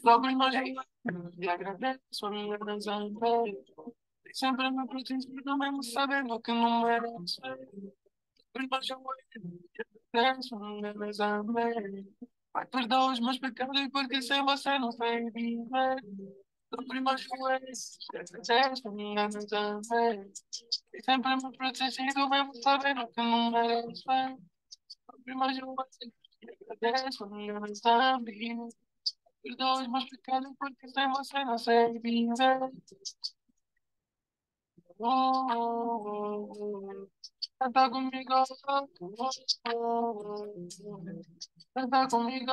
Logo imagina e agradeço a minha razão. Sempre me protejo, mesmo sabendo que não mereço. Mas eu agradeço a minha razão. Vai perdoar os meus pecados porque sem você não sei viver. Sobre meus joelhos, agradeço a minha razão. E sempre me protegido, mesmo sabendo que não mereço. Sobre meus joelhos, agradeço a minha razão. Perdoa os meus pecados porque sem você não sei viver. Canta comigo, canta comigo, canta comigo.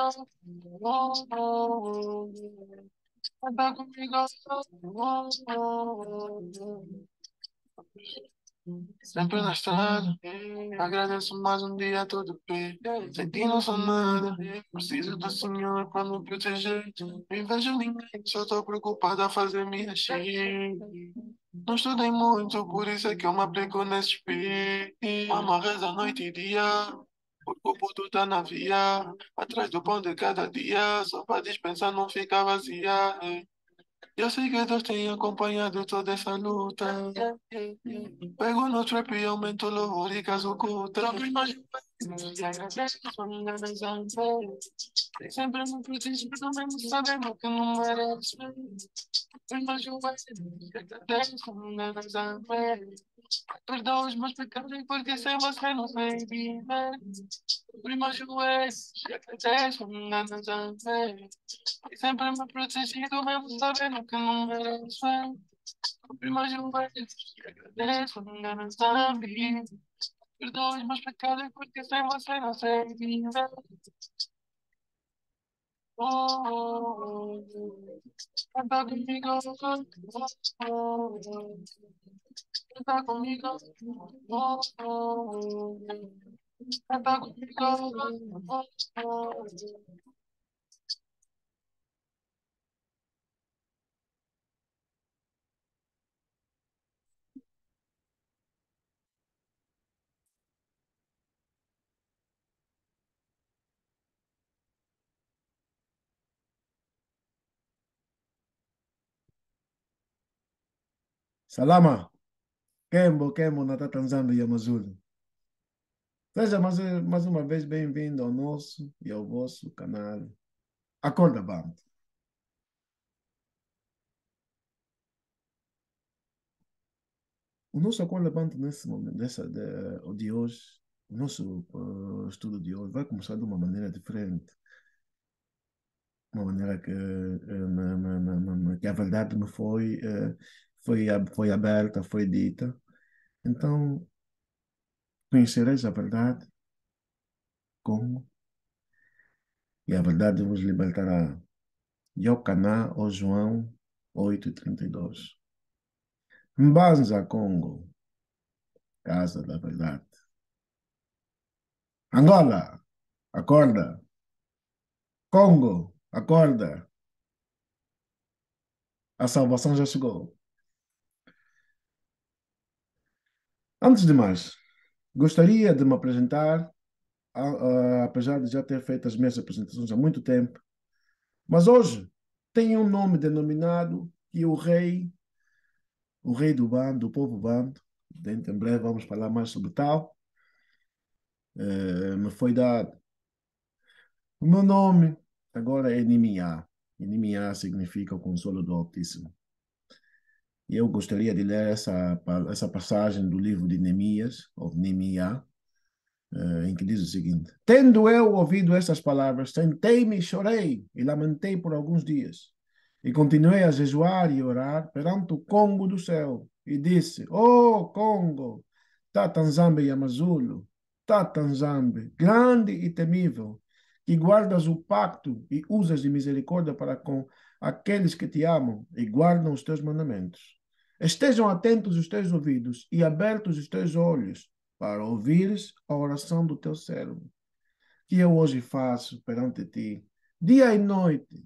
Sempre na estrada, agradeço mais um dia a todo pé. Sem ti não sou nada, preciso do Senhor para me proteger. Não invejo ninguém, só estou preocupado a fazer me encher. Não estudei muito, por isso é que eu me aplico nesse espírito. Amo a reza noite e dia, porque o puto tá na via. Atrás do pão de cada dia, só para dispensar não ficar vazia. Eu sei que Deus tem acompanhado toda essa luta. Pego no trap e aumento o louvor e caso oculta. E agradeço a minha razão. Sempre me protejo, mesmo sabendo que não mereço. Mas eu agradeço a minha razão. Perdoa os meus pecados porque sem você não sei viver. Sobre meus joelhos, agradeço a minha razão. E sempre me protegido, mesmo sabendo que não mereço. Sobre meus joelhos, agradeço a minha razão. Perdoa os meus pecados porque sem você não sei viver. Oh, oh, oh. Canta comigo, canta comigo, oh, oh, oh. Canta comigo, oh, oh. Salama, Kembo, Nata Tanzânia e Amazulu. Seja mais uma vez bem-vindo ao nosso e ao vosso canal Acorda Band. O nosso Acorda Band nesse momento, de hoje, o nosso estudo de hoje vai começar de uma maneira diferente. Uma maneira que a verdade me foi aberta, foi dita. Então, conhecereis a verdade como e a verdade vos libertará. Yocaná ou João 8:32. Mbanza, Congo, casa da verdade. Angola, acorda. Congo, acorda. A salvação já chegou. Antes de mais, gostaria de me apresentar, apesar de já ter feito as minhas apresentações há muito tempo, mas hoje tenho um nome denominado que o rei do bando, do povo bando, dentro em breve vamos falar mais sobre tal, me foi dado. O meu nome agora é Nimiá. E Nimiá significa o consolo do Altíssimo. E eu gostaria de ler essa passagem do livro de Neemias, ou Nimiá, em que diz o seguinte: Tendo eu ouvido essas palavras, sentei-me e chorei e lamentei por alguns dias. E continuei a jejuar e orar perante o Congo do céu. E disse: Oh, Congo, Tatanzambe Yamazulo, Tatanzambe, grande e temível, que guardas o pacto e usas de misericórdia para com aqueles que te amam e guardam os teus mandamentos. Estejam atentos os teus ouvidos e abertos os teus olhos para ouvires a oração do teu servo, que eu hoje faço perante ti, dia e noite,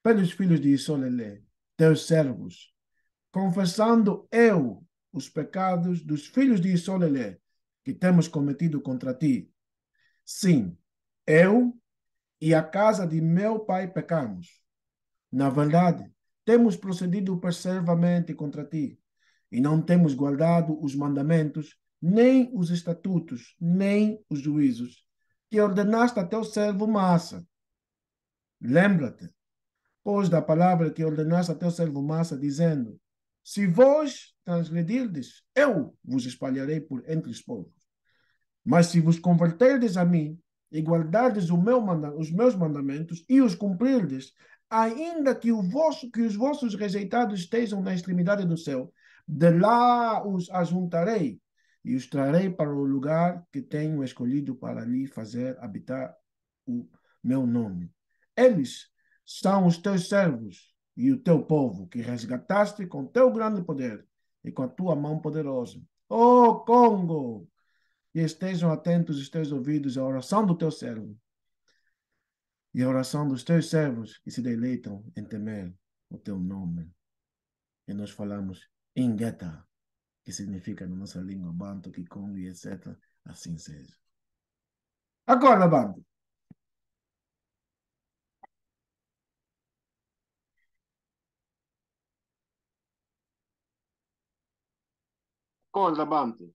pelos filhos de Isolelê, teus servos, confessando eu os pecados dos filhos de Isolelê que temos cometido contra ti. Sim, eu e a casa de meu pai pecamos. Na verdade, temos procedido perversamente contra ti, e não temos guardado os mandamentos, nem os estatutos, nem os juízos, que ordenaste a teu servo Massa. Lembra-te, pois, da palavra que ordenaste a teu servo Massa, dizendo: se vós transgredirdes, eu vos espalharei por entre os povos. Mas se vos converterdes a mim e guardardes os meus mandamentos e os cumprirdes, ainda que os vossos rejeitados estejam na extremidade do céu, de lá os ajuntarei e os trarei para o lugar que tenho escolhido para lhe fazer habitar o meu nome. Eles são os teus servos e o teu povo, que resgataste com teu grande poder e com a tua mão poderosa. Oh, Congo! E estejam atentos os teus ouvidos à oração do teu servo e à oração dos teus servos que se deleitam em temer o teu nome. E nós falamos Ingeta, que significa na nossa língua Banto, Kikongo e etc. Assim seja. Agora, Banto. Acorda, Banto.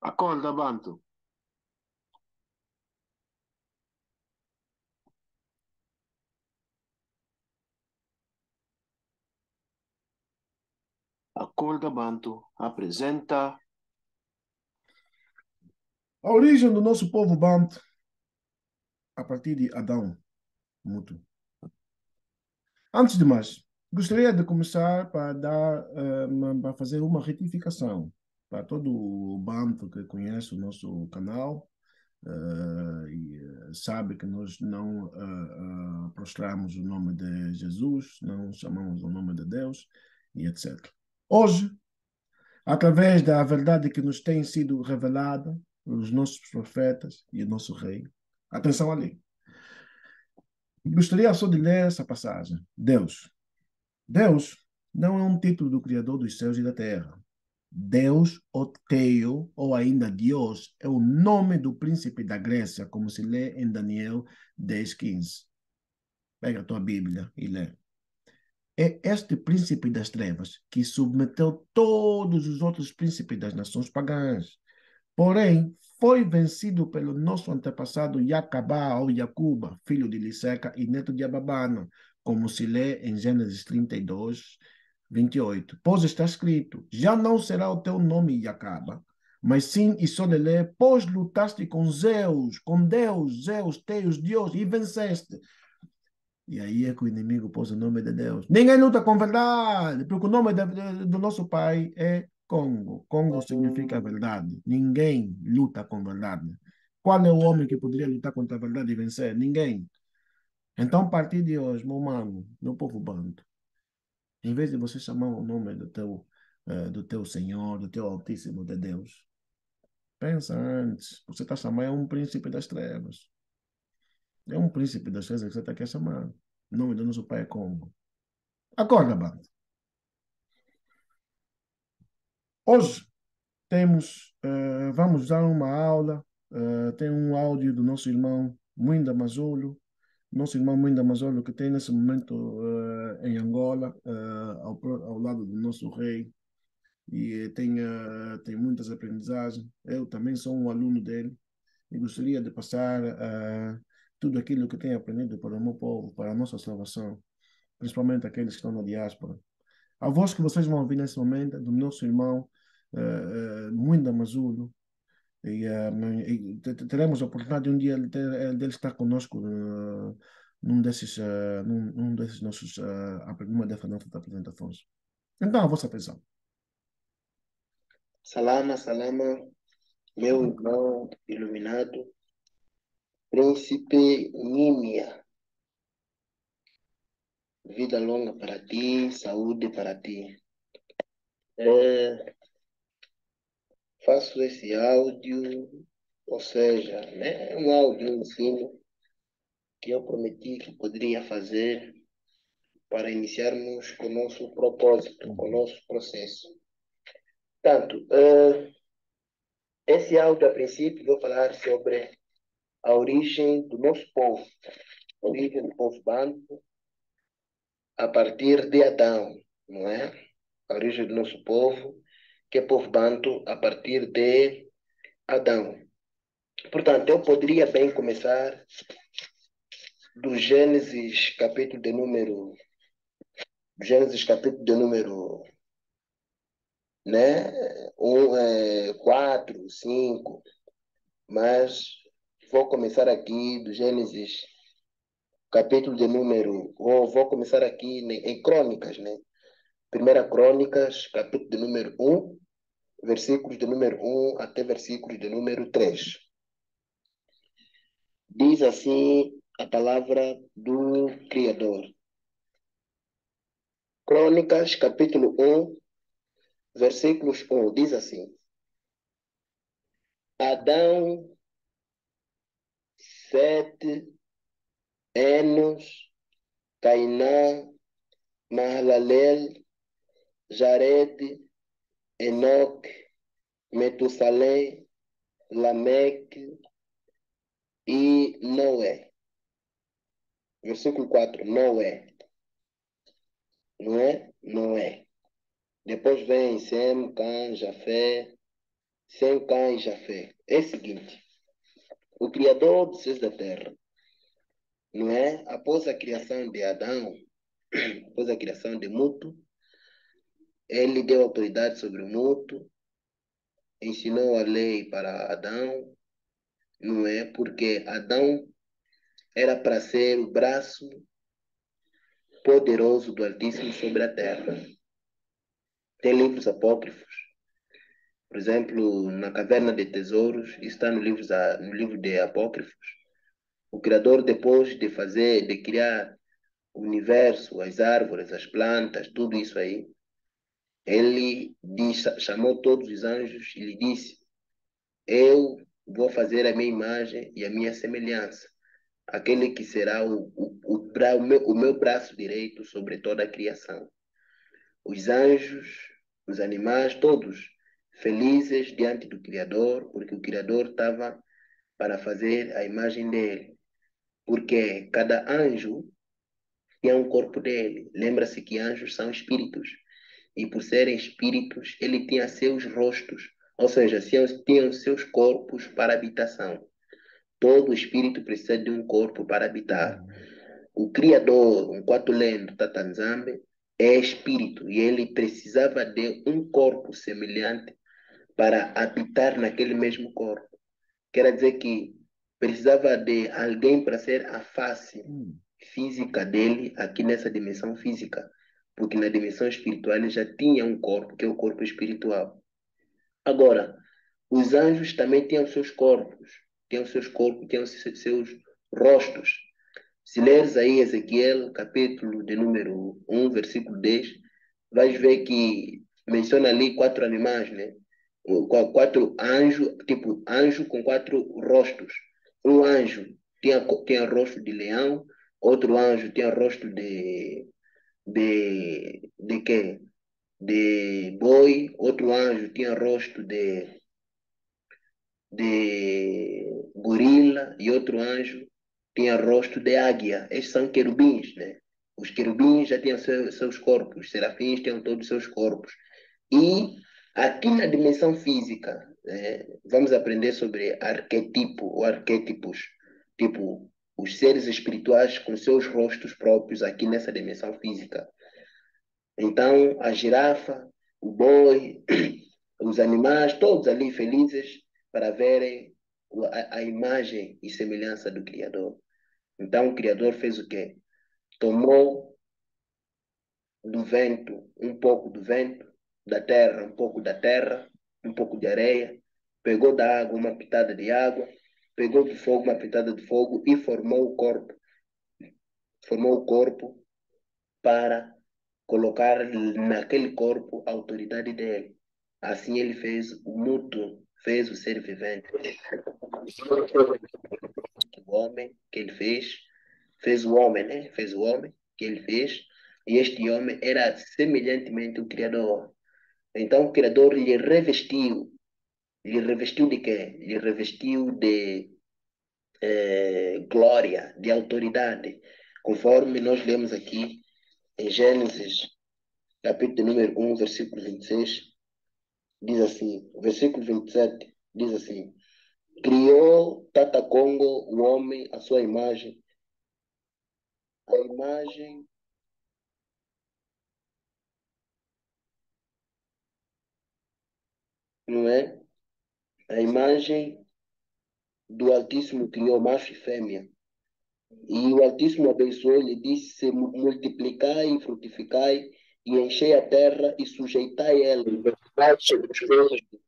Acorda, Banto. Acorda, Banto. Apresenta. A origem do nosso povo Banto, a partir de Adão, mútuo. Antes de mais, gostaria de começar para fazer uma retificação para todo o bando que conhece o nosso canal e sabe que nós não prostramos o nome de Jesus, não chamamos o nome de Deus e etc. Hoje, através da verdade que nos tem sido revelada pelos nossos profetas e o nosso rei, atenção ali. Gostaria só de ler essa passagem. Deus não é um título do Criador dos céus e da terra. Deus, ou Teo, ou ainda Deus, é o nome do príncipe da Grécia, como se lê em Daniel 10:15. Pega a tua Bíblia e lê. É este príncipe das trevas que submeteu todos os outros príncipes das nações pagãs. Porém, foi vencido pelo nosso antepassado Jacabá ou Jacuba, filho de Liseca e neto de Ababana, como se lê em Gênesis 32:28. Pois está escrito: já não será o teu nome Jacaba, mas sim Isolelê, pois lutaste com Zeus, com Deus, Zeus, teus Deus, e venceste. E aí é que o inimigo pôs o nome de Deus. Ninguém luta com verdade, porque o nome do nosso pai é Congo. Congo significa verdade. Ninguém luta com verdade. Qual é o homem que poderia lutar contra a verdade e vencer? Ninguém. Então, a partir de hoje, meu mano, meu povo banto, em vez de você chamar o nome do teu Senhor, do teu Altíssimo de Deus, pensa antes. Você está chamando é um príncipe das trevas. É um príncipe das trevas que você está querendo chamar. O nome do nosso pai é Congo. Acorda, banda. Hoje vamos dar uma aula, tem um áudio do nosso irmão Muinda Mazolo, nosso irmão Muinda Mazolo, que tem nesse momento em Angola, ao lado do nosso rei, e tem muitas aprendizagens. Eu também sou um aluno dele e gostaria de passar tudo aquilo que tenho aprendido para o meu povo, para a nossa salvação. principalmente aqueles que estão na diáspora. A voz que vocês vão ouvir nesse momento é do nosso irmão Muinda Mazulu. Teremos a oportunidade de um dia dele estar conosco num desses nossos, numa dessas nossas apresentações. Então, a vossa atenção. Salama, salama, meu irmão iluminado, príncipe Nímia. Vida longa para ti, saúde para ti. Faço esse áudio, ou seja, né, um áudio, um ensino que eu prometi que poderia fazer para iniciarmos com o nosso propósito, com o nosso processo. Portanto, esse áudio, a princípio, vou falar sobre a origem do nosso povo, a origem do povo banto, a partir de Adão, não é? A origem do nosso povo, que é povo banto, a partir de Adão. Portanto, eu poderia bem começar do Gênesis, capítulo de número, né? 4, 5, mas vou começar aqui do Gênesis, capítulo de número, vou começar aqui em Crônicas, né? Primeira Crônicas, capítulo de número 1, versículos de número 1 até versículos de número 3. Diz assim a palavra do Criador. Crônicas, capítulo 1, versículos 1, diz assim: Adão, Sete, Enos, Cainã, Mahalalel, Jared, Enoque, Metusalém, Lameque e Noé. Versículo 4, Noé. Noé. Depois vem Sem, Cã, Jafé, Sem, Cã e Jafé. É o seguinte, o Criador dos céus da terra, não é? Após a criação de Adão, após a criação de Muto, ele deu autoridade sobre o Muto, ensinou a lei para Adão, não é? Porque Adão era para ser o braço poderoso do Altíssimo sobre a terra. Tem livros apócrifos, por exemplo, na Caverna de Tesouros, isso está no livro de Apócrifos. O Criador, depois de criar o universo, as árvores, as plantas, tudo isso aí, ele chamou todos os anjos e lhe disse: Eu vou fazer a minha imagem e a minha semelhança, aquele que será o meu braço direito sobre toda a criação. Os anjos, os animais, todos felizes diante do Criador, porque o Criador estava para fazer a imagem dele. Porque cada anjo tinha um corpo dele. Lembra-se que anjos são espíritos. E por serem espíritos, ele tinha seus rostos, ou seja, tinham seus corpos para habitação. Todo espírito precisa de um corpo para habitar. O Criador, um Quatulendo Tatanzambe, é espírito e ele precisava de um corpo semelhante para habitar naquele mesmo corpo. Quer dizer que precisava de alguém para ser a face física dele aqui nessa dimensão física, porque na dimensão espiritual ele já tinha um corpo, que é o corpo espiritual. Agora, os anjos também tinham seus corpos, tinham seus rostos. Se leres aí Ezequiel, capítulo de número 1, versículo 10, vais ver que menciona ali 4 animais, né? 4 anjos, tipo anjo com 4 rostos. Um anjo tinha rosto de leão, outro anjo tinha rosto de quê? De boi, outro anjo tinha rosto de gorila e outro anjo tinha rosto de águia. Estes são querubins, né? Os querubins já tinham seus corpos, os serafins tinham todos os seus corpos. E aqui na dimensão física, vamos aprender sobre arquétipos, tipo os seres espirituais com seus rostos próprios aqui nessa dimensão física. Então, a girafa, o boi, os animais, todos ali felizes para verem a imagem e semelhança do Criador. Então, o Criador fez o quê? Tomou do vento, um pouco do vento, da terra, um pouco da terra, um pouco de areia, pegou da água uma pitada de água, pegou do fogo uma pitada de fogo e formou o corpo para colocar naquele corpo a autoridade dele. Assim ele fez o mútuo, fez o ser vivente. O homem que ele fez o homem, né? Fez o homem que ele fez, e este homem era semelhantemente o Criador. Então o Criador lhe revestiu de quê? Lhe revestiu de glória, de autoridade, conforme nós lemos aqui em Gênesis, capítulo número 1, versículo 26, diz assim, versículo 27, diz assim, criou Tata Congo, o homem, a sua imagem, a imagem, não é? A imagem do Altíssimo criou macho e fêmea. E o Altíssimo abençoou e lhe disse, multiplicai e frutificai, e enchei a terra e sujeitai ela, sobre os peixes do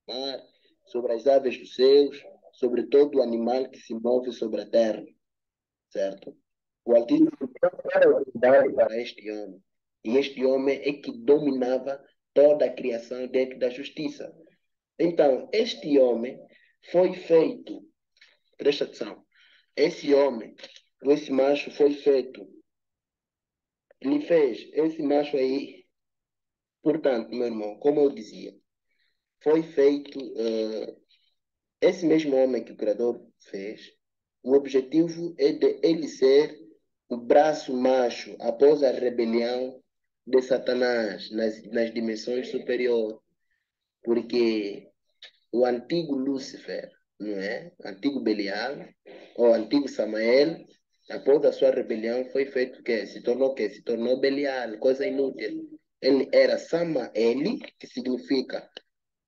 mar, sobre as aves dos céus, sobre todo o animal que se move sobre a terra. Certo? O Altíssimo deu autoridade para este homem. E este homem é que dominava toda a criação dentro da justiça. Então, este homem foi feito, presta atenção, esse homem, esse macho foi feito, ele fez, esse macho aí, portanto, meu irmão, como eu dizia, foi feito, esse mesmo homem que o Criador fez, o objetivo é de ele ser o braço macho após a rebelião de Satanás nas dimensões superiores. Porque o antigo Lúcifer, não é? O antigo Belial, ou antigo Samael, após a sua rebelião, foi feito o quê? Se tornou o quê? Se tornou Belial, coisa inútil. Ele era Samael, que significa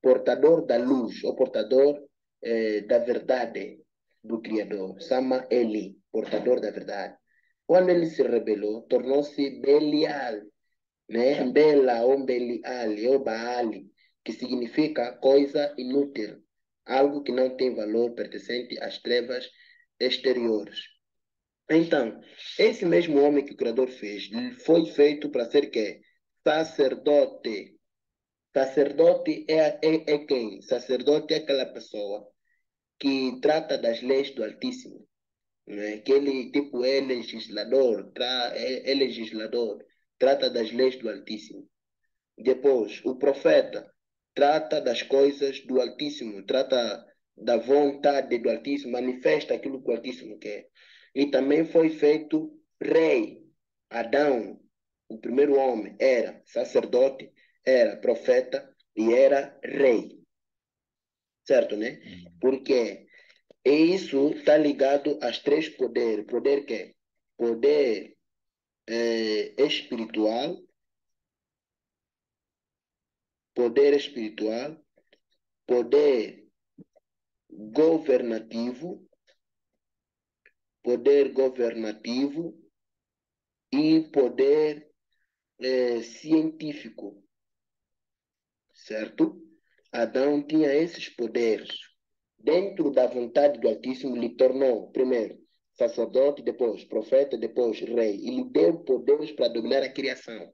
portador da luz, ou portador da verdade do Criador. Samael, portador da verdade. Quando ele se rebelou, tornou-se Belial, né? Bela ou Belial, ou Baal, que significa coisa inútil, algo que não tem valor pertencente às trevas exteriores. Então, esse mesmo homem que o Criador fez, foi feito para ser quê? Sacerdote. Sacerdote é quem? Sacerdote é aquela pessoa que trata das leis do Altíssimo, né? Que ele, tipo, é legislador, é legislador, trata das leis do Altíssimo. Depois, o profeta trata das coisas do Altíssimo, trata da vontade do Altíssimo, manifesta aquilo que o Altíssimo quer. E também foi feito rei. Adão, o primeiro homem, era sacerdote, era profeta e era rei. Certo, né? Porque isso está ligado aos três poderes. Poder que é? Poder espiritual, poder espiritual, poder governativo, poder governativo e poder científico, certo? Adão tinha esses poderes. Dentro da vontade do Altíssimo, lhe tornou, primeiro, sacerdote, depois profeta, depois rei. E lhe deu poderes para dominar a criação.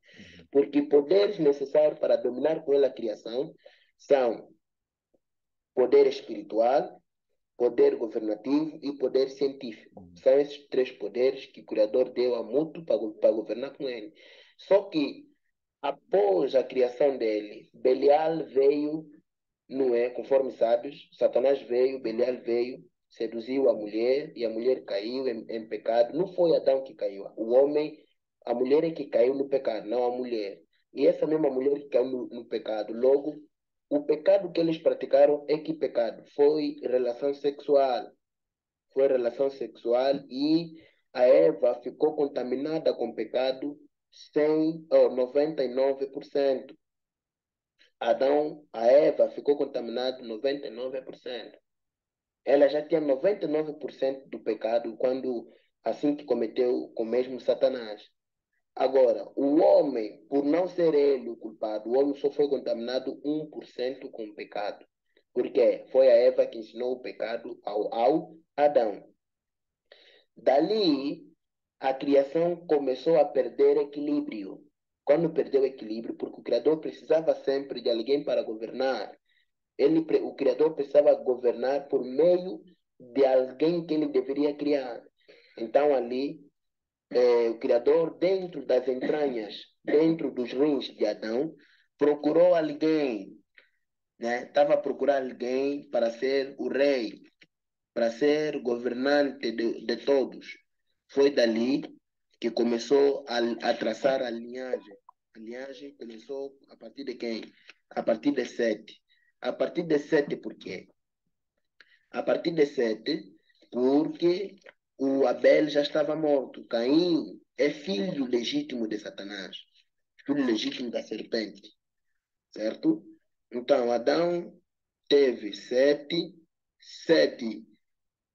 Porque poderes necessários para dominar com ela a criação são poder espiritual, poder governativo e poder científico. São esses três poderes que o Criador deu a mútuo para governar com ele. Só que, após a criação dele, Belial veio, não é? Conforme sabes, Satanás veio, Belial veio, seduziu a mulher e a mulher caiu em pecado. Não foi Adão que caiu, o homem, a mulher é que caiu no pecado, não a mulher. E essa mesma mulher que caiu no pecado, logo, o pecado que eles praticaram é que pecado? Foi relação sexual. foi relação sexual e a Eva ficou contaminada com pecado 99%. A Eva ficou contaminada 99%. Ela já tinha 99% do pecado quando assim que cometeu com o mesmo Satanás. Agora, o homem, por não ser ele o culpado, o homem só foi contaminado 1% com o pecado. Porque foi a Eva que ensinou o pecado ao Adão. Dali, a criação começou a perder equilíbrio. Quando perdeu equilíbrio, porque o Criador precisava sempre de alguém para governar. O Criador precisava governar por meio de alguém que ele deveria criar. Então, ali, o Criador, dentro das entranhas, dentro dos rins de Adão, procurou alguém, né? Estava a procurar alguém para ser o rei, para ser governante de todos. Foi dali que começou a traçar a linhagem. A linhagem começou a partir de quem? A partir de Sete. A partir de Sete, por quê? A partir de Sete, porque o Abel já estava morto. Caim é filho legítimo de Satanás, filho legítimo da serpente, certo? Então, Adão teve Sete, Sete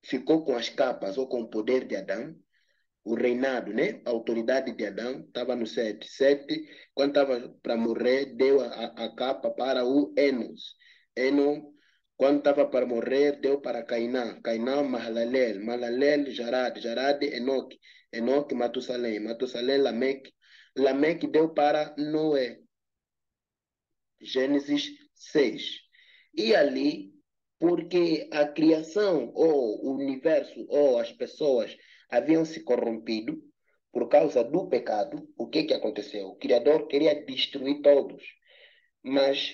ficou com as capas ou com o poder de Adão, o reinado, né? A autoridade de Adão estava no Sete. Sete, quando estava para morrer, deu a capa para o Enos. Enos, quando estava para morrer, deu para Cainã. Cainã, Mahalalel. Mahalalel, Jarad. Jarad, Enoque. Enoque, Matusalém. Matusalém, Lameque. Lameque deu para Noé. Gênesis 6. E ali, porque a criação, ou o universo, ou as pessoas haviam se corrompido por causa do pecado, o que aconteceu? O Criador queria destruir todos, mas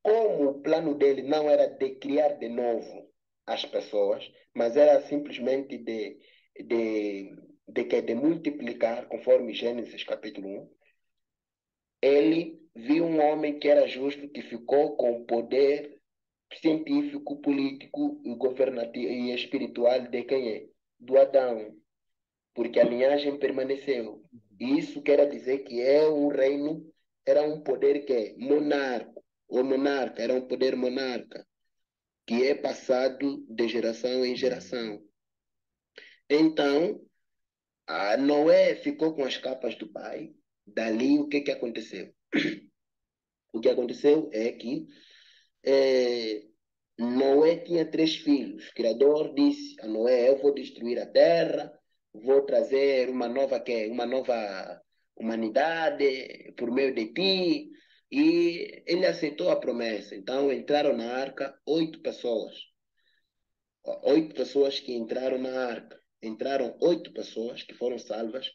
como o plano dele não era de criar de novo as pessoas, mas era simplesmente de multiplicar, conforme Gênesis capítulo 1, ele viu um homem que era justo, que ficou com poder científico, político e governativo e espiritual de quem é? Do Adão, porque a linhagem permaneceu. Isso quer dizer que é um reino, era um poder que é monarca, ou monarca, era um poder monarca, que é passado de geração em geração. Então, a Noé ficou com as capas do pai. Dali, o que aconteceu? O que aconteceu é que Noé tinha 3 filhos. O Criador disse a Noé: eu vou destruir a terra, vou trazer uma nova humanidade por meio de ti. E ele aceitou a promessa. Então entraram na arca 8 pessoas. 8 pessoas que entraram na arca. Entraram 8 pessoas que foram salvas,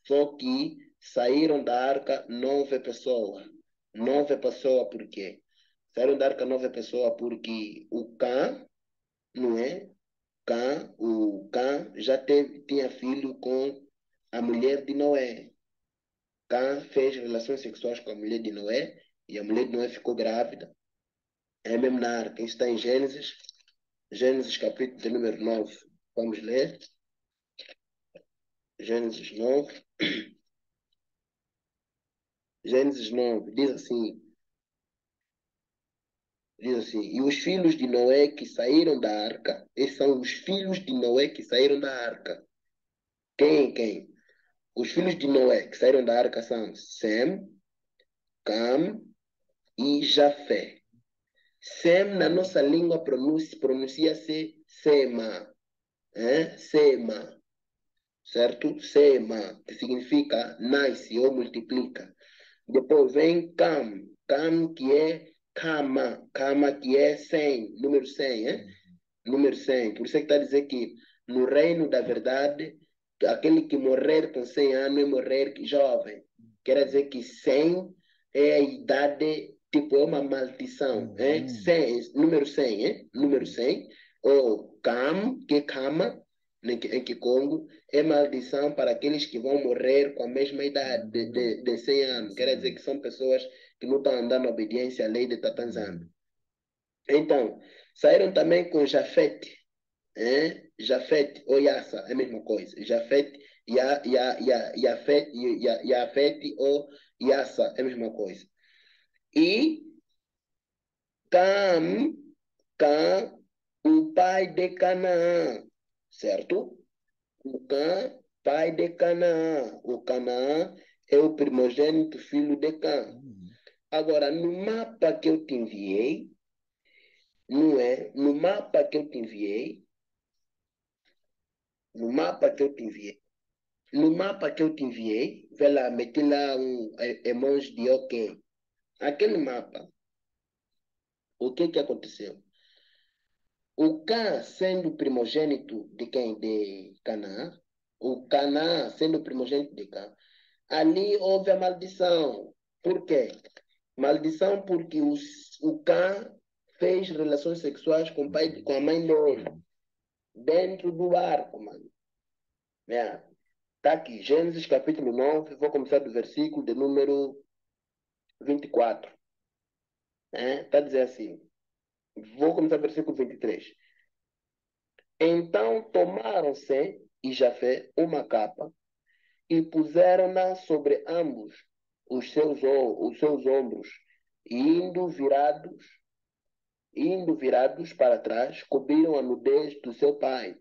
só que saíram da arca 9 pessoas. 9 pessoas por quê? Saíram da arca 9 pessoas porque o Cã, não é? O Cã já tinha filho com a mulher de Noé. Cã fez relações sexuais com a mulher de Noé e a mulher de Noé ficou grávida. É mesmo na arca. Isso está em Gênesis. Gênesis capítulo de número 9. Vamos ler. Gênesis 9. Gênesis 9 diz assim, e os filhos de Noé que saíram da arca, esses são os filhos de Noé que saíram da arca. Quem? Os filhos de Noé que saíram da arca são Sem, Cam e Jafé. Sem, na nossa língua, pronuncia-se Sema. Sema. Certo? Sema, que significa nasce ou multiplica. Depois vem Cam. Cam, que é Kama. Kama, que é 100. Número 100, Número 100. Por isso é que está a dizer que no reino da verdade, aquele que morrer com 100 anos é morrer jovem. Quer dizer que 100 é a idade, tipo, é uma maldição. 100, número 100, Número 100. Ou Kam, que é Kama, em Kikongo, é maldição para aqueles que vão morrer com a mesma idade de 100 anos. Quer dizer que são pessoas que não estão andando na obediência à lei de Tatanzano. Então, saíram também com Jafete. Jafete ou Yassa, é a mesma coisa. Jafete, Jafete ou Yassa, é a mesma coisa. E Cam, Cam, o pai de Canaã, certo? O Cam, pai de Canaã. O Canaã é o primogênito filho de Cam. Agora, no mapa que eu te enviei, não é? No mapa que eu te enviei, no mapa que eu te enviei, no mapa que eu te enviei, vê lá, meti lá um emoji de OK. Aquele mapa, o que que aconteceu? O Cã sendo primogênito de quem? De Canaã. O Canaã sendo primogênito de Cã. Ali houve a maldição. Por quê? Maldição porque o Cã fez relações sexuais com, com a mãe dele. Dentro do arco, mano. Está aqui, Gênesis capítulo 9, vou começar do versículo de número 24. Está a dizer assim, vou começar do versículo 23. Então tomaram-se e Jafé uma capa e puseram-na sobre ambos os seus ombros, e indo virados para trás, cobriram a nudez do seu pai,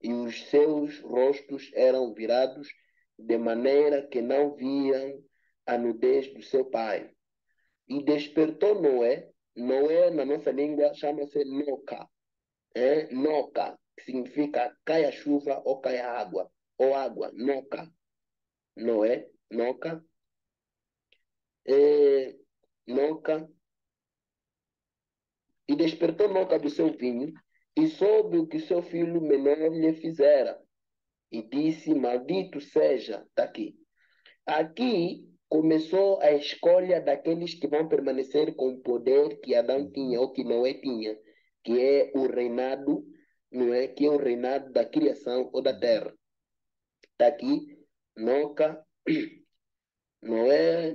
e os seus rostos eram virados de maneira que não viam a nudez do seu pai. E despertou Noé. Noé, na nossa língua, chama-se Noca. Noca, que significa cai a chuva ou cai a água. Ou água, Noca. Noé, Noca. Noca. E despertou Noca do seu vinho e soube o que seu filho menor lhe fizera. E disse, maldito seja, está aqui. Aqui começou a escolha daqueles que vão permanecer com o poder que Adão tinha ou que Noé tinha, que é o reinado, não é? Que é o reinado da criação ou da terra. Está aqui, Noca, Noé,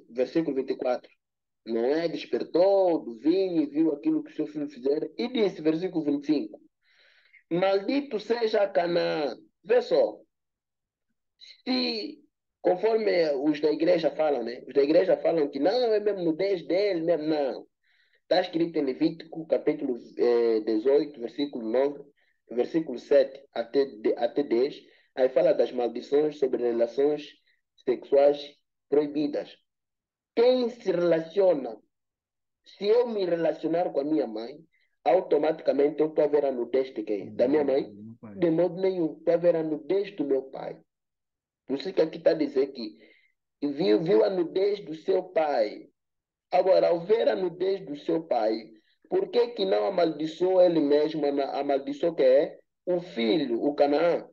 versículo 24. Noé despertou do vinho e viu aquilo que seu filho fizera e disse, versículo 25, maldito seja Canaã. Vê só, se conforme os da igreja falam, né? Os da igreja falam que não, é mesmo nudez dele, mesmo não. Está escrito em Levítico, capítulo 18, versículo 9, versículo 7 até 10. Aí fala das maldições sobre relações sexuais proibidas. Quem se relaciona, se eu me relacionar com a minha mãe, automaticamente eu estou a ver a nudez de quem? Da minha mãe? De modo nenhum. Estou a ver a nudez do meu pai. Por isso que aqui está a dizer que viu a nudez do seu pai. Agora, ao ver a nudez do seu pai, por que que não amaldiçoou ele mesmo, amaldiçoou que é o filho, o Canaã?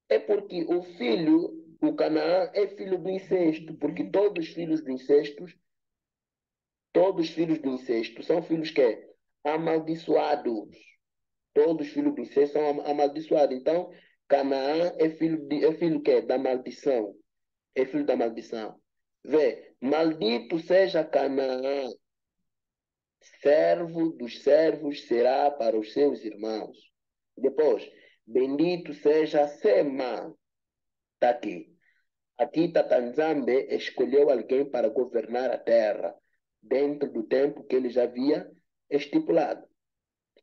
É porque o filho, o Canaã, é filho do incesto, porque todos os filhos do incesto são filhos que é amaldiçoados. Todos os filhos do incesto são amaldiçoados. Então, Canaã é filho que é da maldição. É filho da maldição. Vê, maldito seja Canaã, servo dos servos será para os seus irmãos. Depois, bendito seja Sema. Está aqui. Aqui Tatanzambe escolheu alguém para governar a terra, dentro do tempo que ele já havia estipulado.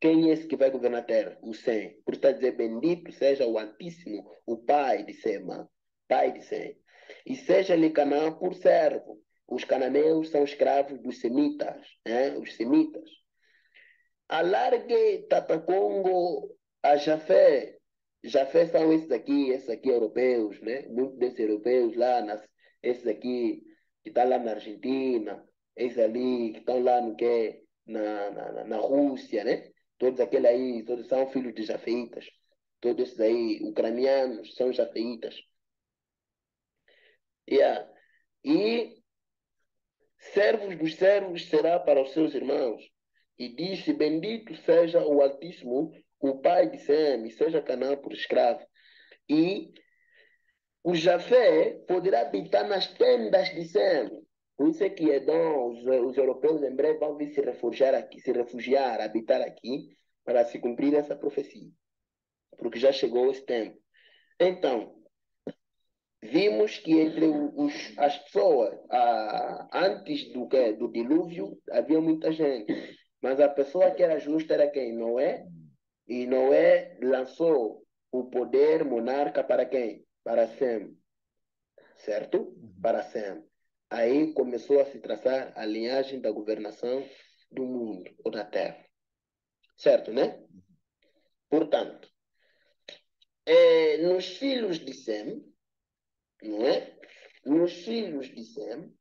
Quem é esse que vai governar a terra? O Sem. Por isso está a dizer, bendito seja o Altíssimo, o pai de Sema, pai de Sem. E seja-lhe Canaã por servo. Os cananeus são escravos dos semitas, os semitas. Alargue Tatacongo a Jafé. Jafé são esses aqui europeus, né? Muitos desses europeus lá, esses aqui que estão lá na Argentina, esses ali que estão lá no que? Na Rússia, né? Todos aqueles aí, todos são filhos de jafeitas. Todos esses aí, ucranianos, são jafeitas. Yeah. E servos dos servos será para os seus irmãos. E disse, bendito seja o Altíssimo, o pai de Sem, e seja Canaã por escravo. E o Jafé poderá habitar nas tendas de Sem. Por isso é que Edom, os europeus em breve vão vir se refugiar aqui, habitar aqui, para se cumprir essa profecia. porque já chegou esse tempo. Então, vimos que entre as pessoas, antes do dilúvio, havia muita gente. Mas a pessoa que era justa era quem? Noé. E Noé lançou o poder monarca para quem? Para Sem. Certo? Para Sem. Aí começou a se traçar a linhagem da governação do mundo, ou da terra. Certo, né? Portanto, nos filhos de Sem, não é? Nos filhos de Sem,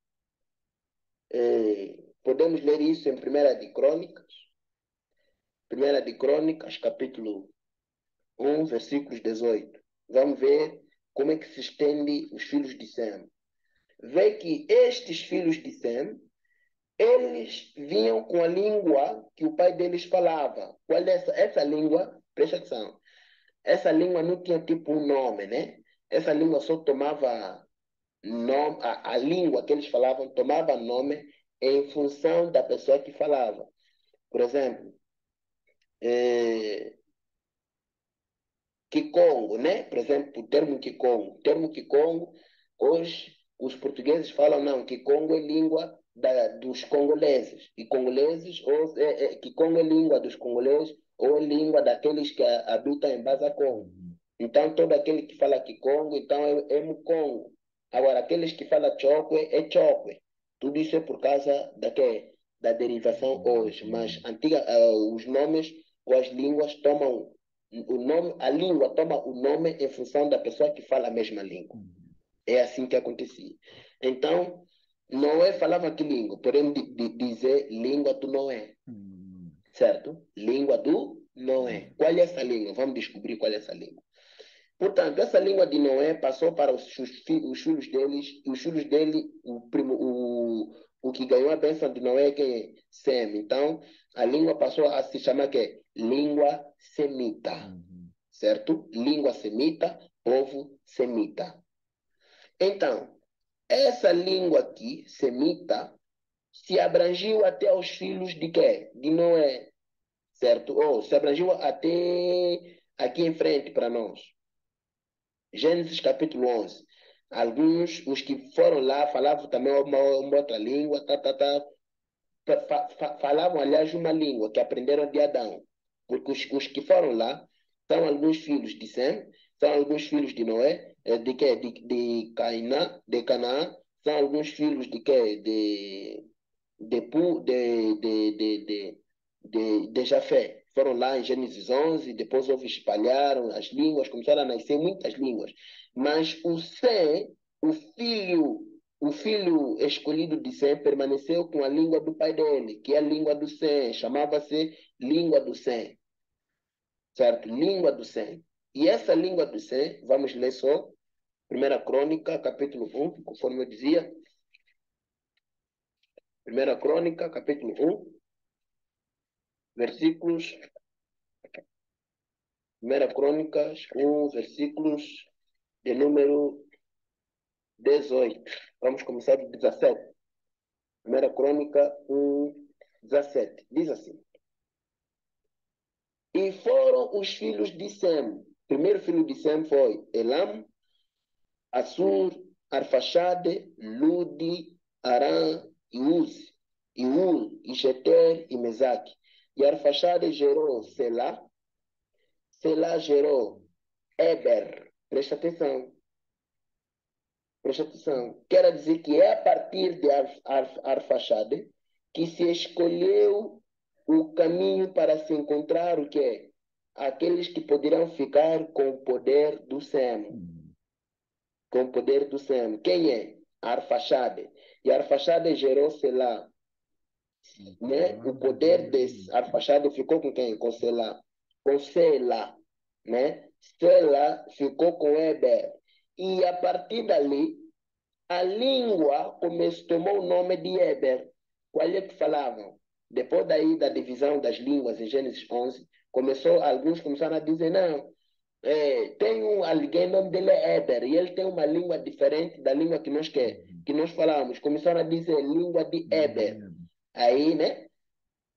podemos ler isso em Primeira de Crônicas, capítulo 1, versículos 18. Vamos ver como é que se estende os filhos de Sem. Vê que estes filhos de Sem, eles vinham com a língua que o pai deles falava. Qual é essa língua? Presta atenção. Essa língua não tinha tipo um nome, né? Essa língua só tomava nome, a língua que eles falavam tomava nome em função da pessoa que falava. Por exemplo, Kikongo, né? Por exemplo, o termo Kikongo. O termo Kikongo, hoje os portugueses falam, não, Kikongo é língua dos congoleses. E congoleses, Kikongo é língua dos congoleses ou é língua daqueles que habitam em Bazacongo. Então, todo aquele que fala Kikongo, então é Mukongo. Agora, aqueles que falam Chokwe, é Chokwe. Tudo isso é por causa da derivação hoje. Mas os nomes ou as línguas tomam o nome, a língua toma o nome em função da pessoa que fala a mesma língua. É assim que acontecia. Então, Noé falava que língua? Podemos dizer língua do Noé. Certo? Língua do Noé. Qual é essa língua? Vamos descobrir qual é essa língua. Portanto, essa língua de Noé passou para os filhos deles, e os filhos dele, o que ganhou a bênção de Noé é quem é? Sem. Então, a língua passou a se chamar que língua semita. Certo? Língua semita, povo semita. Então, essa língua aqui, semita, se abrangiu até aos filhos de quê? De Noé. Certo? Ou se abrangiu até aqui em frente para nós. Gênesis capítulo 11. Alguns, os que foram lá, falavam também uma outra língua, falavam, aliás, uma língua que aprenderam de Adão. Porque os que foram lá são alguns filhos de Sem, são alguns filhos de Noé, de quê? De Canaã, são alguns filhos de quê? De Jafé. Foram lá em Gênesis 11, depois houve, espalharam as línguas, começaram a nascer muitas línguas. Mas o Sem, o filho escolhido de Sem, permaneceu com a língua do pai dele, que é a língua do Sem, chamava-se língua do Sem. Certo? Língua do Sem. E essa língua do Sem, vamos ler só, Primeira Crônica, capítulo 1, conforme eu dizia. Primeira Crônica, capítulo 1, versículos. Primeira Crônicas 1, versículos de número 18. Vamos começar do 17. Primeira Crônica 1, 17. Diz assim. E foram os filhos de Sem. O primeiro filho de Sem foi Elam, Assur, Arfaxade, Ludi, Aram e Uz. E Ul, e Jeter e Mesaque. E Arfaxade gerou Selá. Selá gerou Eber. Presta atenção. Presta atenção. Quer dizer que é a partir de Arfaxade que se escolheu o caminho para se encontrar o quê? Aqueles que poderão ficar com o poder do Sem. Com o poder do Sem. Quem é? Arfaxade. E Arfaxade gerou Selá. Né? O poder desse Arfaxade ficou com quem? Com Selá. Com Selá. Né? Selá ficou com Eber. E a partir dali, a língua tomou o nome de Eber. Qual é que falavam? Depois daí da divisão das línguas em Gênesis 11, alguns começaram a dizer, não, tem alguém, o nome dele é Eber, e ele tem uma língua diferente da língua que nós falamos. Começaram a dizer língua de Eber. Aí, né?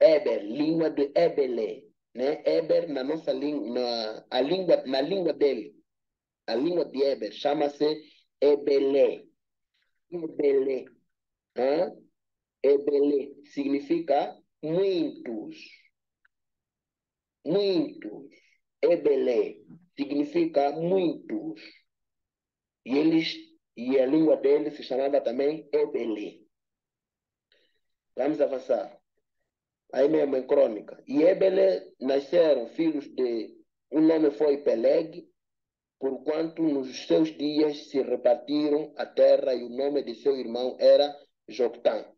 Eber, língua de Ebele. né? Eber, na nossa língua, na língua dele, a língua de Eber chama-se Ebelé. Ebelé. Hã? Ebelé significa muitos. Muitos. Ebelé significa muitos. E e a língua dele se chamava também Ebelé. Vamos avançar. Aí mesmo em crônica. E Ebelé nasceram filhos de. Um nome foi Peleg, porquanto nos seus dias se repartiram a terra e o nome de seu irmão era Joctã.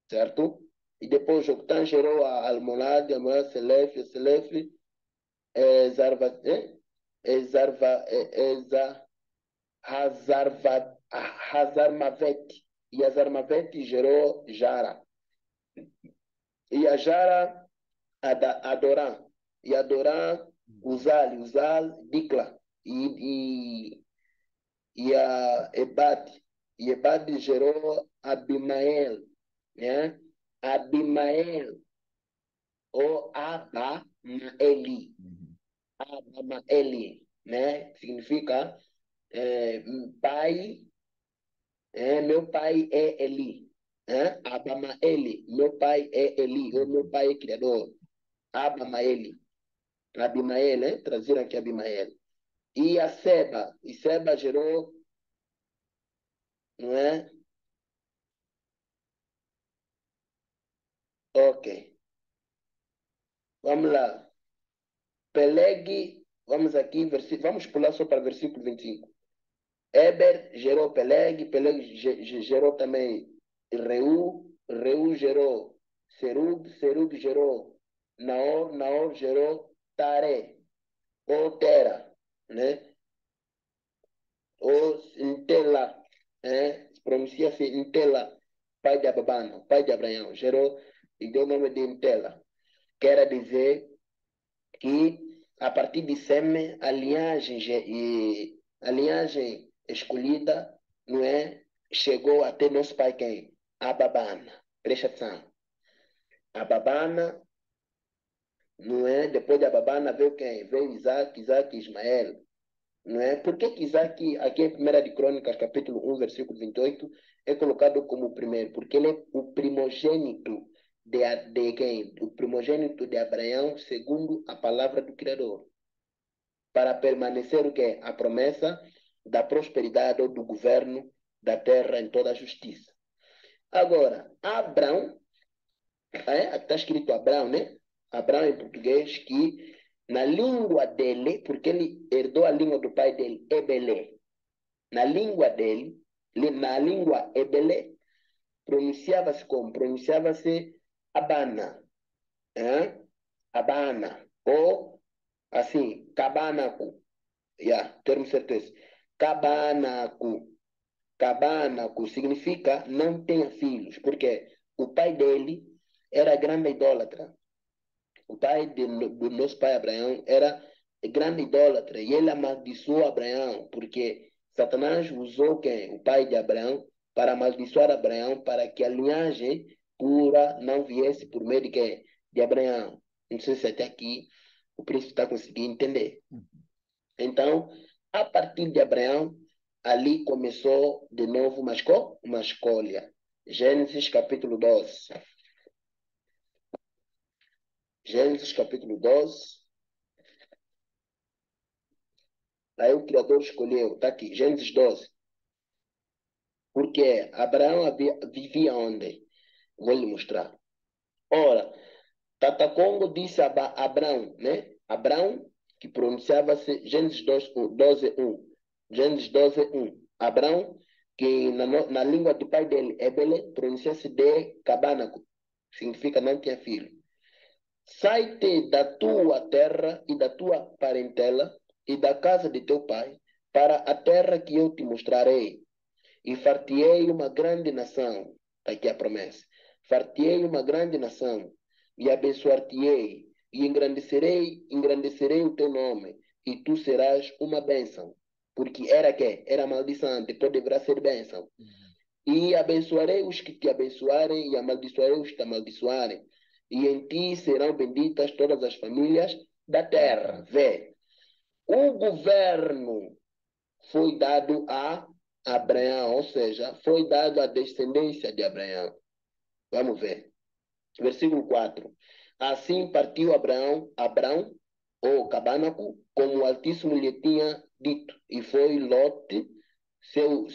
Certo? E depois Joctã gerou a Almolade, a Selef, a Selef, Zarva, Zarva, Hazarmavet. E Hazarmavet gerou Jara. E a Jara, Adoram. E Adoram, Uzal, Dikla. E a Ebad. E Ebad gerou Abimael. Né? Abimael. Ou Abamaeli. Abamaeli. Né? Significa pai. Meu pai é Eli. Abamaeli. Meu pai é Eli. Ou meu pai é criador. Abamaeli. Abimael, né? Traziram aqui Abimael. E a Seba. E Seba gerou, não é? Ok. Vamos lá. Peleg, vamos aqui, vamos pular só para o versículo 25. Eber gerou Peleg, Peleg gerou também Reu, Reu gerou Serug, Serug gerou Naor, Naor gerou Tare, ou Tera, né? Ou Intela, né? Pronuncia-se Intela, pai de Ababana, pai de Abraão, gerou e deu o nome de Intela. Quer dizer que a partir de Sem, a linhagem escolhida, não é? Chegou até nosso pai quem? Ababana. Presta atenção. Ababana, não é? Depois de Ababana veio quem? Veio Isaac, Isaac e Ismael. Não é? Por que Isaac, aqui em 1 de Crônicas, capítulo 1, versículo 28, é colocado como o primeiro? Porque ele é o primogênito de quem? O primogênito de Abraão, segundo a palavra do Criador. Para permanecer o quê? A promessa da prosperidade ou do governo da terra em toda a justiça. Agora, Abraão, está escrito Abraão, né? Abraão em português, que na língua dele, porque ele herdou a língua do pai dele, Ebelé. Na língua dele, na língua Ebelé, pronunciava-se como? Pronunciava-se Abana. Abana. Ou, assim, Cabanaco. Termo certeza. Cabanaco. Cabanaco significa não tenha filhos, porque o pai dele era grande idólatra. O pai do nosso pai Abraão era grande idólatra e ele amaldiçoou Abraão, porque Satanás usou quem? O pai de Abraão para amaldiçoar Abraão, para que a linhagem pura não viesse por meio de quem? De Abraão. Não sei se até aqui o príncipe está conseguindo entender. Então, a partir de Abraão, ali começou de novo uma escolha. Gênesis capítulo 12. Gênesis capítulo 12. Aí o Criador escolheu, está aqui, Gênesis 12. Porque Abraão vivia onde? Vou lhe mostrar. Ora, Tata Congo disse a Abraão, né? Abraão, que pronunciava-se Gênesis 12, 1. Gênesis 12, 1. Abraão, que na língua do pai dele, Ebele, pronuncia-se de Cabanaco. Significa não tinha filho. Sai-te da tua terra e da tua parentela e da casa de teu pai, para a terra que eu te mostrarei. E far-te-ei uma grande nação. Aqui a promessa. Far-te-ei uma grande nação, e abençoar-te-ei, e engrandecerei o teu nome, e tu serás uma bênção. Porque era que? Era maldição, depois deverá ser bênção. E abençoarei os que te abençoarem, e amaldiçoarei os que te amaldiçoarem. e em ti serão benditas todas as famílias da terra. Vê, o governo foi dado a Abraão, ou seja, foi dado à descendência de Abraão. Vamos ver. Versículo 4. Assim partiu Abraão, ou Cabánaco, como o Altíssimo lhe tinha dito, e foi Lote, seu,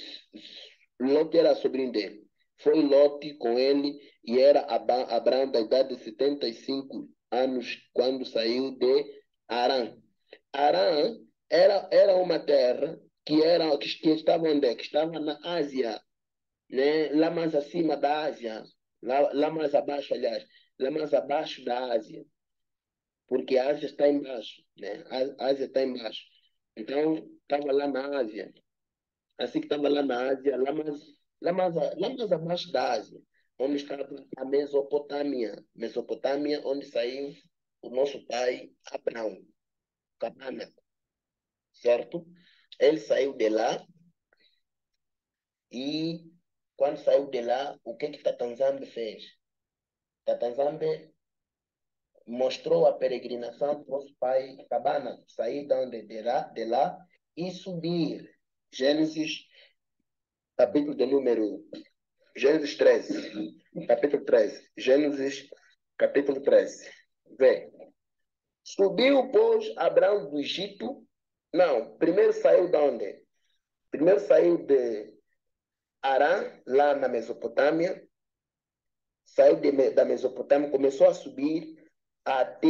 Lote era sobrinho dele. Foi Lote com ele, e era Abraão da idade de 75 anos, quando saiu de Arã. Arã era uma terra que estava onde? Que estava na Ásia, né? Lá mais acima da Ásia, lá mais abaixo, aliás, lá mais abaixo da Ásia, porque a Ásia está embaixo, né? A Ásia está embaixo. Então, estava lá na Ásia. Assim que estava lá na Ásia, lá mais abaixo da Ásia, onde estava a Mesopotâmia. Mesopotâmia, onde saiu o nosso pai Abraão, Cabana, certo? Ele saiu de lá e, quando saiu de lá, o que Tatanzambe fez? Tatanzambe mostrou a peregrinação do nosso pai Cabana, sair de lá e subir. Gênesis, capítulo de número, Gênesis 13, capítulo 13, Gênesis, capítulo 13. Vê, subiu, pois, Abraão do Egito. Não, primeiro saiu de onde? Primeiro saiu de Arã, lá na Mesopotâmia, saiu da Mesopotâmia, começou a subir até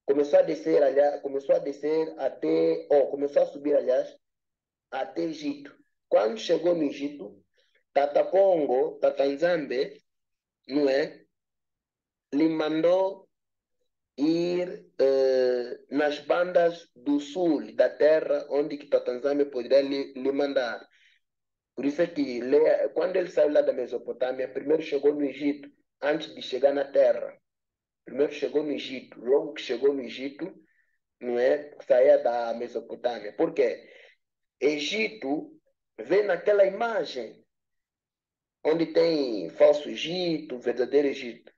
começou a descer até, começou a subir, aliás, até Egito. Quando chegou no Egito, Tatanzambe, não é? Lhe mandou ir nas bandas do sul da terra, onde que Tatanzambe poderia lhe mandar. Por isso é que, quando ele saiu lá da Mesopotâmia, primeiro chegou no Egito, antes de chegar na terra. Primeiro chegou no Egito. Logo que chegou no Egito, não é? Saía da Mesopotâmia. Por quê? Egito vem naquela imagem onde tem falso Egito, verdadeiro Egito.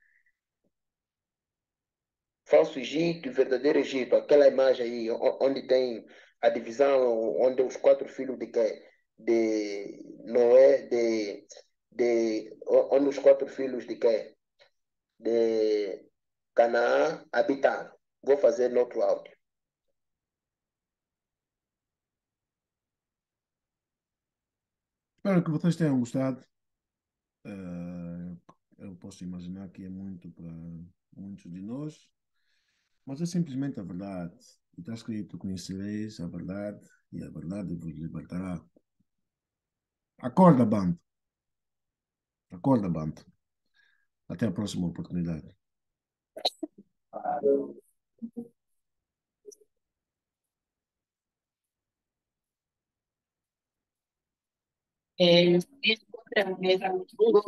Falso Egito e verdadeiro Egito. Aquela imagem aí, onde tem a divisão, onde os quatro filhos de quê? De Noé, onde os quatro filhos de quê? De Canaã habitaram. Vou fazer no outro áudio. Espero que vocês tenham gostado. Eh, eu posso imaginar que é muito para muitos de nós, mas é simplesmente a verdade. E está escrito: conhecereis a verdade, e a verdade vos libertará. Acorda, bando. Acorda, bando. Até a próxima oportunidade. A liberdade.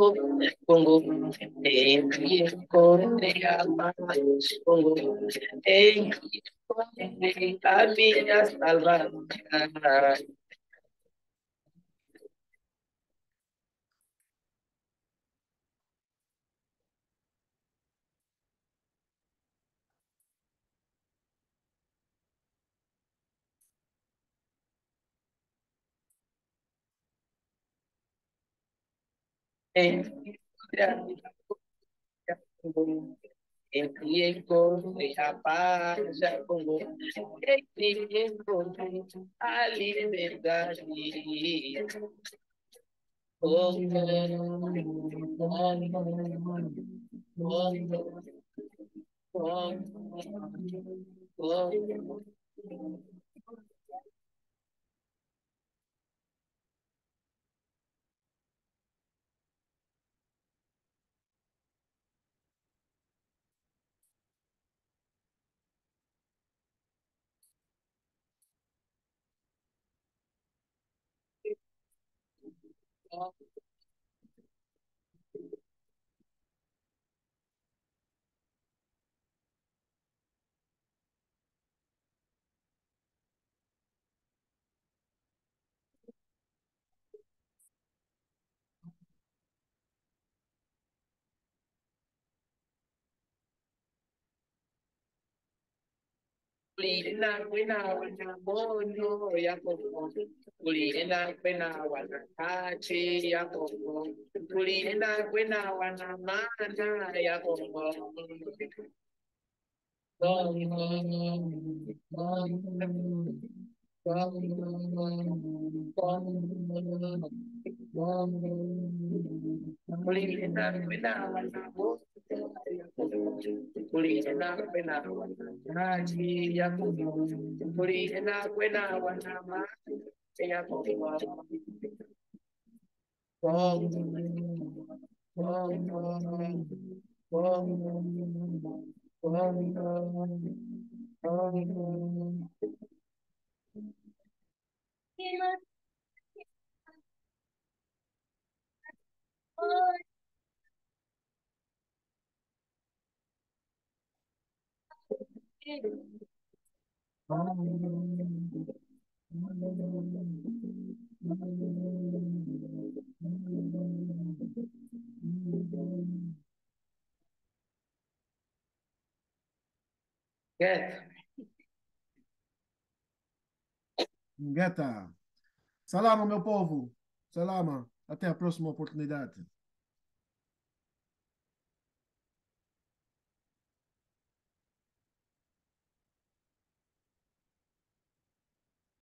Kulina kwena wana mono yako kulina kwena wana kachi yako kulina kwena wana mana yako kulina kwena wana kulina kwena wana kachi yako kulina kwena wana mana yako Get. Gata. Salama, meu povo. Salama. Até a próxima oportunidade.